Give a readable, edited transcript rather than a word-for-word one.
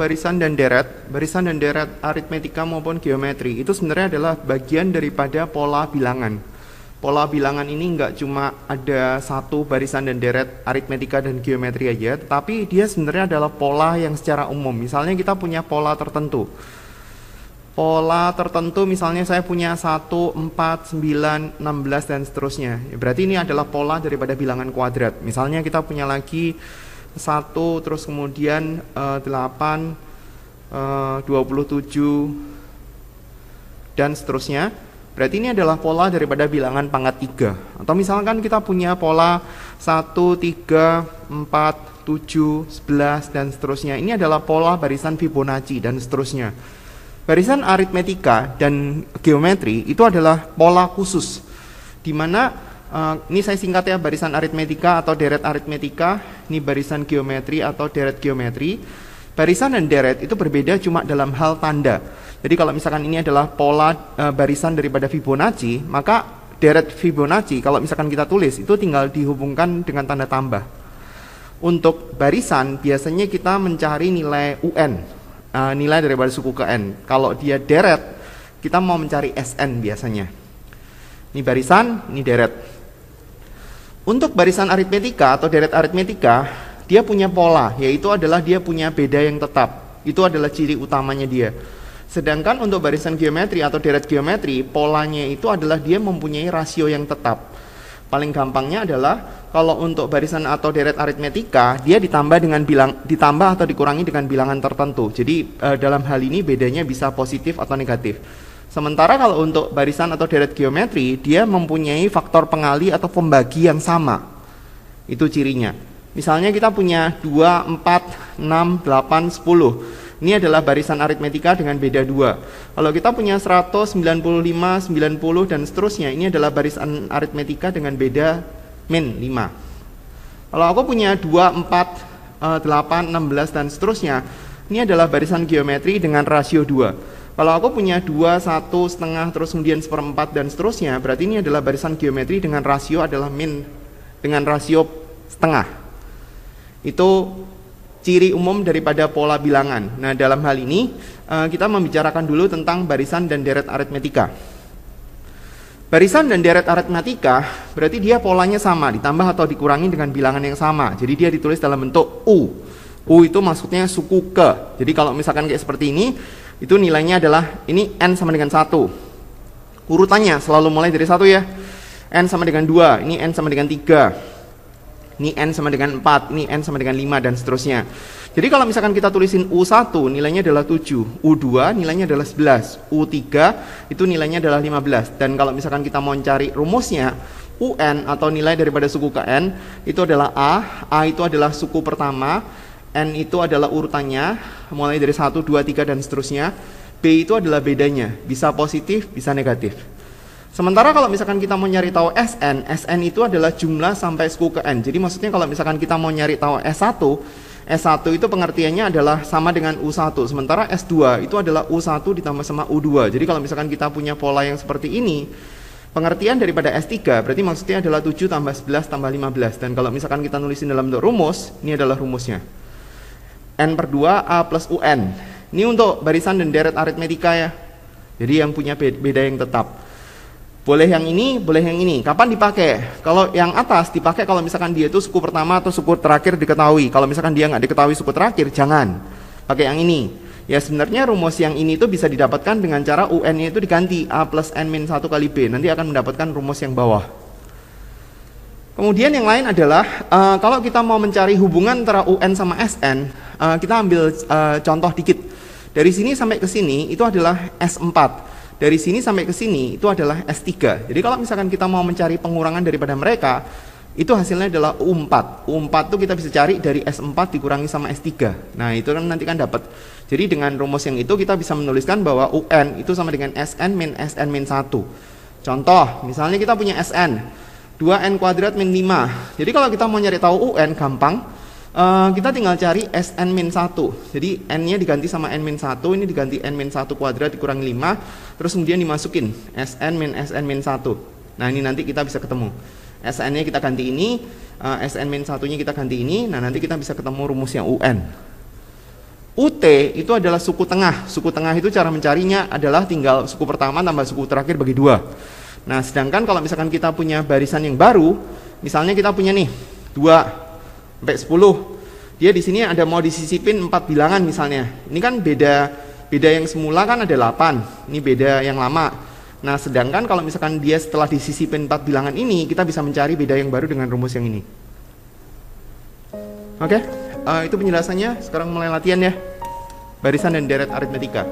barisan dan deret aritmetika maupun geometri itu sebenarnya adalah bagian daripada pola bilangan. Pola bilangan ini nggak cuma ada satu barisan dan deret aritmetika dan geometri aja, tapi dia sebenarnya adalah pola yang secara umum. Misalnya kita punya pola tertentu. Pola tertentu misalnya saya punya 1, 4, 9, 16 dan seterusnya. Berarti ini adalah pola daripada bilangan kuadrat. Misalnya kita punya lagi 1, terus kemudian 8, 27 dan seterusnya. Berarti ini adalah pola daripada bilangan pangkat 3. Atau misalkan kita punya pola 1, 3, 4, 7, 11 dan seterusnya. Ini adalah pola barisan Fibonacci dan seterusnya. Barisan aritmetika dan geometri itu adalah pola khusus, di mana ini saya singkat ya, barisan aritmetika atau deret aritmetika, ini barisan geometri atau deret geometri. Barisan dan deret itu berbeda cuma dalam hal tanda. Jadi kalau misalkan ini adalah pola barisan daripada Fibonacci, maka deret Fibonacci kalau misalkan kita tulis itu tinggal dihubungkan dengan tanda tambah. Untuk barisan biasanya kita mencari nilai UN, nilai daripada suku ke N. Kalau dia deret, kita mau mencari SN biasanya. Ini barisan, ini deret. Untuk barisan aritmetika atau deret aritmetika, dia punya pola, yaitu adalah dia punya beda yang tetap. Itu adalah ciri utamanya dia. Sedangkan untuk barisan geometri atau deret geometri, polanya itu adalah dia mempunyai rasio yang tetap. Paling gampangnya adalah kalau untuk barisan atau deret aritmetika, dia ditambah atau dikurangi dengan bilangan tertentu. Jadi dalam hal ini bedanya bisa positif atau negatif. Sementara kalau untuk barisan atau deret geometri, dia mempunyai faktor pengali atau pembagi yang sama. Itu cirinya. Misalnya kita punya 2, 4, 6, 8, 10. Ini adalah barisan aritmetika dengan beda 2. Kalau kita punya 100, 95, 90 dan seterusnya, ini adalah barisan aritmetika dengan beda min 5. Kalau aku punya 2, 4, 8, 16 dan seterusnya, ini adalah barisan geometri dengan rasio 2. Kalau aku punya 2, 1, setengah, terus kemudian 1/4 dan seterusnya, berarti ini adalah barisan geometri dengan rasio adalah min dengan rasio setengah. Itu ciri umum daripada pola bilangan. Nah, dalam hal ini kita membicarakan dulu tentang barisan dan deret aritmetika. Barisan dan deret aritmetika berarti dia polanya sama, ditambah atau dikurangi dengan bilangan yang sama. Jadi dia ditulis dalam bentuk U. U itu maksudnya suku ke. Jadi kalau misalkan kayak seperti ini, itu nilainya adalah ini N sama dengan 1. Urutannya selalu mulai dari 1 ya. N sama dengan 2, ini N sama dengan 3. Ini N sama dengan 4, ini N sama dengan 5 dan seterusnya. Jadi kalau misalkan kita tulisin U1 nilainya adalah 7, U2 nilainya adalah 11, U3 itu nilainya adalah 15. Dan kalau misalkan kita mau cari rumusnya, UN atau nilai daripada suku ke N itu adalah A itu adalah suku pertama, N itu adalah urutannya mulai dari 1, 2, 3 dan seterusnya. B itu adalah bedanya, bisa positif, bisa negatif. Sementara kalau misalkan kita mau nyari tahu SN, SN itu adalah jumlah sampai suku ke N. Jadi maksudnya kalau misalkan kita mau nyari tahu S1, S1 itu pengertiannya adalah sama dengan U1. Sementara S2 itu adalah U1 ditambah sama U2. Jadi kalau misalkan kita punya pola yang seperti ini, pengertian daripada S3 berarti maksudnya adalah 7 tambah 11 tambah 15. Dan kalau misalkan kita nulisin dalam bentuk rumus, ini adalah rumusnya. N/2 A plus UN. Ini untuk barisan dan deret aritmetika ya. Jadi yang punya beda yang tetap. Boleh yang ini, boleh yang ini. Kapan dipakai? Kalau yang atas dipakai kalau misalkan dia itu suku pertama atau suku terakhir diketahui. Kalau misalkan dia nggak diketahui suku terakhir, jangan pakai yang ini. Ya sebenarnya rumus yang ini itu bisa didapatkan dengan cara UN-nya itu diganti A plus N-1 kali B. Nanti akan mendapatkan rumus yang bawah. Kemudian yang lain adalah kalau kita mau mencari hubungan antara UN sama SN, kita ambil contoh dikit. Dari sini sampai ke sini itu adalah S4. Dari sini sampai ke sini itu adalah S3. Jadi kalau misalkan kita mau mencari pengurangan daripada mereka, itu hasilnya adalah U4. U4 itu kita bisa cari dari S4 dikurangi sama S3. Nah, itu kan nanti kan dapat. Jadi dengan rumus yang itu kita bisa menuliskan bahwa UN itu sama dengan SN min SN min 1. Contoh, misalnya kita punya SN 2N kuadrat min 5. Jadi kalau kita mau nyari tahu UN gampang. Kita tinggal cari SN-1. Jadi N-nya diganti sama N-1, ini diganti N-1 kuadrat dikurangi 5, terus kemudian dimasukin SN min SN-1. Nah, ini nanti kita bisa ketemu. SN-nya kita ganti ini, SN-1-nya kita ganti ini, nah nanti kita bisa ketemu rumus yang UN. UT itu adalah suku tengah. Suku tengah itu cara mencarinya adalah tinggal suku pertama tambah suku terakhir bagi 2. Nah, sedangkan kalau misalkan kita punya barisan yang baru, misalnya kita punya nih 2 sampai 10. Dia di sini ada mau disisipin 4 bilangan misalnya. Ini kan beda yang semula kan ada 8. Ini beda yang lama. Nah, sedangkan kalau misalkan dia setelah disisipin 4 bilangan ini, kita bisa mencari beda yang baru dengan rumus yang ini. Oke, itu penjelasannya. Sekarang mulai latihan ya. Barisan dan deret aritmetika.